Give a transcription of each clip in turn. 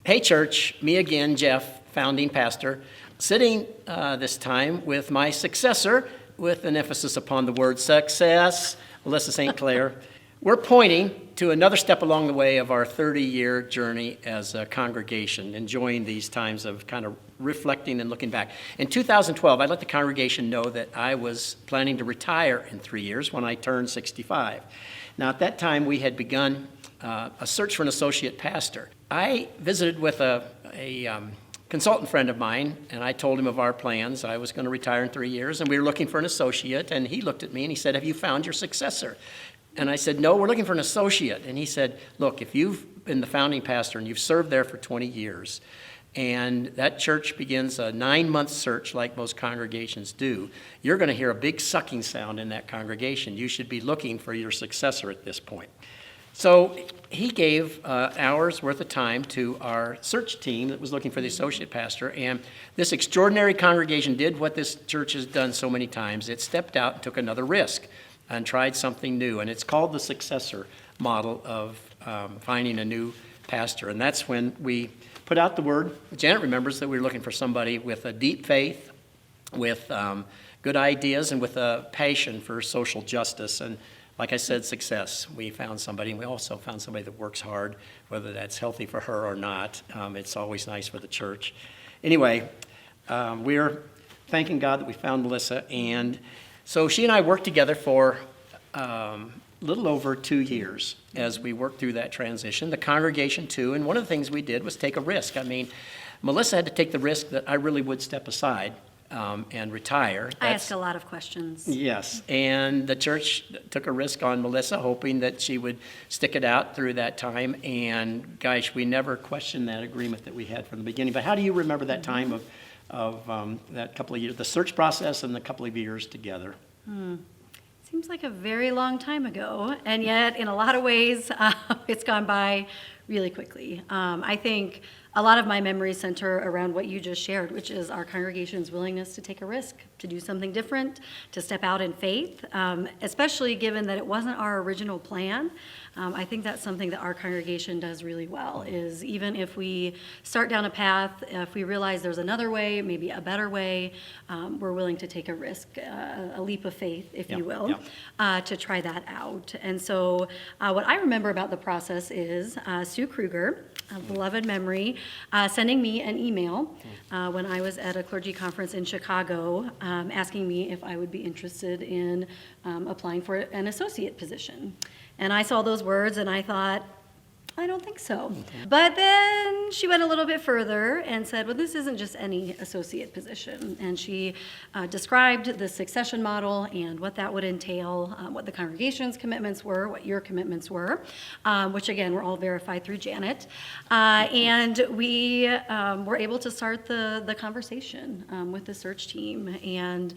Hey church, me again, Jeff, founding pastor, sitting this time with my successor, with an emphasis upon the word success, Melissa St. Clair. We're pointing to another step along the way of our 30-year journey as a congregation, enjoying these times of kind of reflecting and looking back. In 2012, I let the congregation know that I was planning to retire in 3 years when I turned 65. Now, at that time, we had begun a search for an associate pastor. I visited with a consultant friend of mine, and I told him of our plans. I was going to retire in 3 years, and we were looking for an associate, and he looked at me and he said, "Have you found your successor?" And I said, "No, we're looking for an associate." And he said, "Look, if you've been the founding pastor and you've served there for 20 years, and that church begins a 9-month search like most congregations do, you're going to hear a big sucking sound in that congregation. You should be looking for your successor at this point." So he gave hours worth of time to our search team that was looking for the associate pastor, and this extraordinary congregation did what this church has done so many times. It stepped out and took another risk and tried something new, and it's called the successor model of finding a new pastor. And that's when we put out the word. Janet remembers that we were looking for somebody with a deep faith, with good ideas, and with a passion for social justice. And like I said, success. We found somebody, and we also found somebody that works hard, whether that's healthy for her or not. It's always nice for the church. Anyway, we're thanking God that we found Melissa, and so she and I worked together for a little over 2 years as we worked through that transition. The congregation too, and one of the things we did was take a risk. I mean, Melissa had to take the risk that I really would step aside and retire. I ask a lot of questions. Yes, and the church took a risk on Melissa, hoping that she would stick it out through that time, and gosh, we never questioned that agreement that we had from the beginning. But how do you remember that time of that couple of years, the search process and the couple of years together? Seems like a very long time ago, and yet in a lot of ways, it's gone by really quickly. I think a lot of my memories center around what you just shared, which is our congregation's willingness to take a risk, to do something different, to step out in faith, especially given that it wasn't our original plan. I think that's something that our congregation does really well, is even if we start down a path, if we realize there's another way, maybe a better way, we're willing to take a risk, a leap of faith, if you will, to try that out. And so what I remember about the process is Sue Kruger, a beloved memory, sending me an email when I was at a clergy conference in Chicago, asking me if I would be interested in applying for an associate position. And I saw those words and I thought, I don't think so. But then she went a little bit further and said, well, this isn't just any associate position. And she described the succession model and what that would entail, what the congregation's commitments were, what your commitments were, which again, were all verified through Janet. And we were able to start the conversation with the search team. And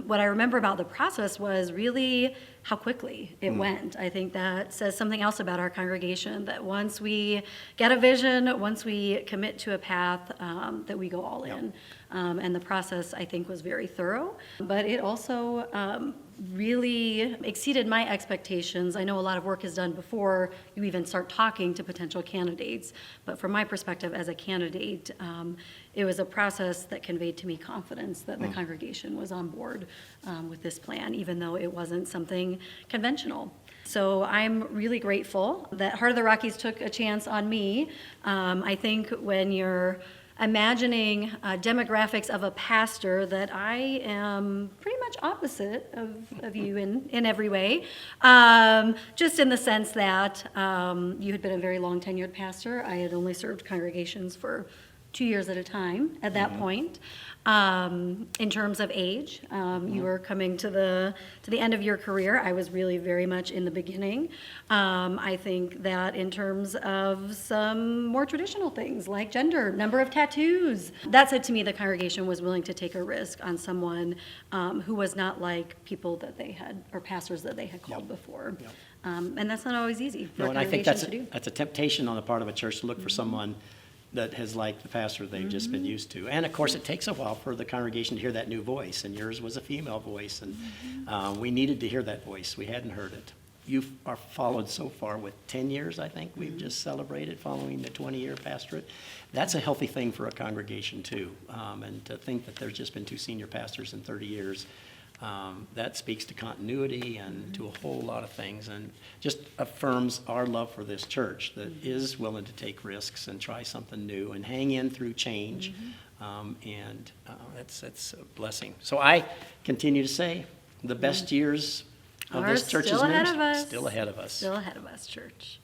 what I remember about the process was really how quickly it went. I think that says something else about our congregation, that once we get a vision, once we commit to a path, that we go all in. And the process, I think, was very thorough, but it also really exceeded my expectations. I know a lot of work is done before you even start talking to potential candidates, but from my perspective as a candidate, it was a process that conveyed to me confidence that the congregation was on board with this plan, even though it wasn't something conventional. So I'm really grateful that Heart of the Rockies took a chance on me. I think when you're imagining demographics of a pastor, that I am pretty much opposite of you in every way, just in the sense that you had been a very long tenured pastor. I had only served congregations for 2 years at a time at that point. In terms of age, you were coming to the end of your career. I was really very much in the beginning. I think that in terms of some more traditional things like gender, number of tattoos, that said to me the congregation was willing to take a risk on someone who was not like people that they had, or pastors that they had called before. And that's not always easy for a congregation to do. That's a temptation on the part of a church to look for someone that has liked the pastor they've just been used to. And of course, it takes a while for the congregation to hear that new voice, and yours was a female voice, and we needed to hear that voice. We hadn't heard it. you are followed so far with 10 years, I think we've just celebrated following the 20-year pastorate. That's a healthy thing for a congregation too. And to think that there's just been 2 senior pastors in 30 years, that speaks to continuity and to a whole lot of things, and just affirms our love for this church that is willing to take risks and try something new and hang in through change. That's a blessing. So I continue to say the best years of Are this church's still ahead ministry of us. still ahead of us. Still ahead of us, church.